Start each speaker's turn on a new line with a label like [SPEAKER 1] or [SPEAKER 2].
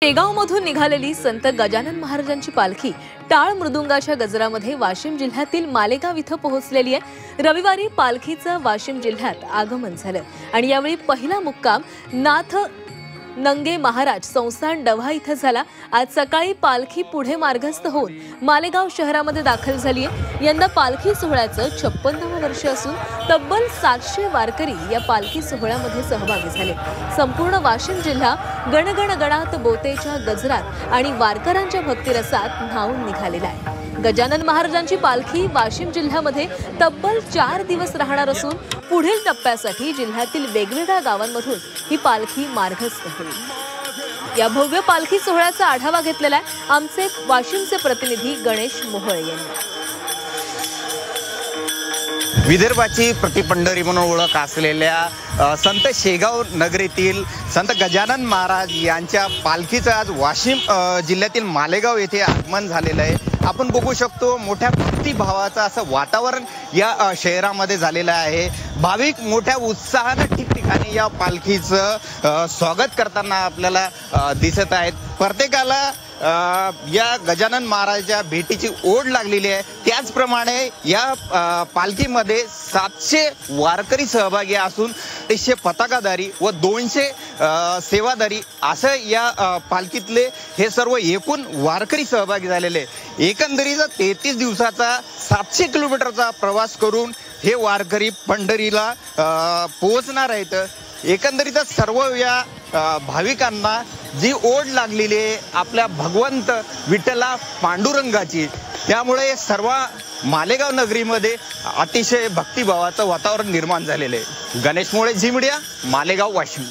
[SPEAKER 1] शेगावमधून निघालेली संत गजानन महाराजांची पालखी टाळ मृदुंगाच्या गजरामध्ये वाशिम जिल्ह्यातील मालेगाव इथं पोहोचलेली आहे। रविवारी पालखीचं वाशिम जिल्ह्यात आगमन झालं आणि यावेळी पहिला मुक्काम नाथ नंगे महाराज संस्थान डव्हा इथं झाला। आज सकाळी पालखी पुढे मार्गस्थ होऊन मालेगाव शहरामध्ये दाखल झाली आहे। यंदा पालखी सोहळ्याचं 56वे वर्ष असून तब्बल 700 वारकरी या पालखी सोहळ्यामध्ये सहभागी झाले। संपूर्ण वाशिम जिल्हा गणगण गणात बोतेच्या गजरात आणि वारकऱ्यांच्या भक्तिरसात न्हाऊन निघालेला आहे। गजानन महाराजांची पालखी वाशिम जिल्ह्यामध्ये तब्बल 4 दिवस राहणार असून पुढील टप्प्यासाठी जिल्ह्यातील वेगवेगळ्या गावांमधून ही पालखी मार्गस्थ होईल। या भव्य पालखी सोहळ्याचा आढावा घेतलेला आहे आमचे वाशिमचे प्रतिनिधी गणेश मोहोळ यांनी।
[SPEAKER 2] विदर्भाची प्रतिपंढरी म्हणून ओळख असलेल्या संत शेगाव नगरीतील संत गजानन महाराज यांच्या पालखीचं आज वाशिम जिल्ह्यातील मालेगाव येथे आगमन झालेलं आहे। आपण बघू शकतो मोठ्या भक्तिभावाचं असं वातावरण या शहरामध्ये झालेलं आहे। भाविक मोठ्या उत्साहाने ठिकठिकाणी या पालखीचं स्वागत करताना आपल्याला दिसत आहेत। प्रत्येकाला या गजानन महाराजांच्या भेटीची ओढ लागलेली आहे। त्याचप्रमाणे या पालखीमध्ये 700 वारकरी सहभागी असून 300 पताकाधारी व 200 सेवाधारी असं या पालखीतले हे सर्व एकूण वारकरी सहभागी झालेले। एकंदरीत 33 दिवसाचा 700 किलोमीटरचा प्रवास करून हे वारकरी पंढरीला पोहोचणार आहेत। एकंदरीतच सर्व या भाविकांना जी ओढ लागलेली आहे आपल्या भगवंत विठ्ठला पांडुरंगाची, त्यामुळे सर्व मालेगाव नगरीमध्ये अतिशय भक्तिभावाचं वातावरण निर्माण झालेलं आहे। गणेश मोहोळ, झी मीडिया, मालेगाव, वाशिम।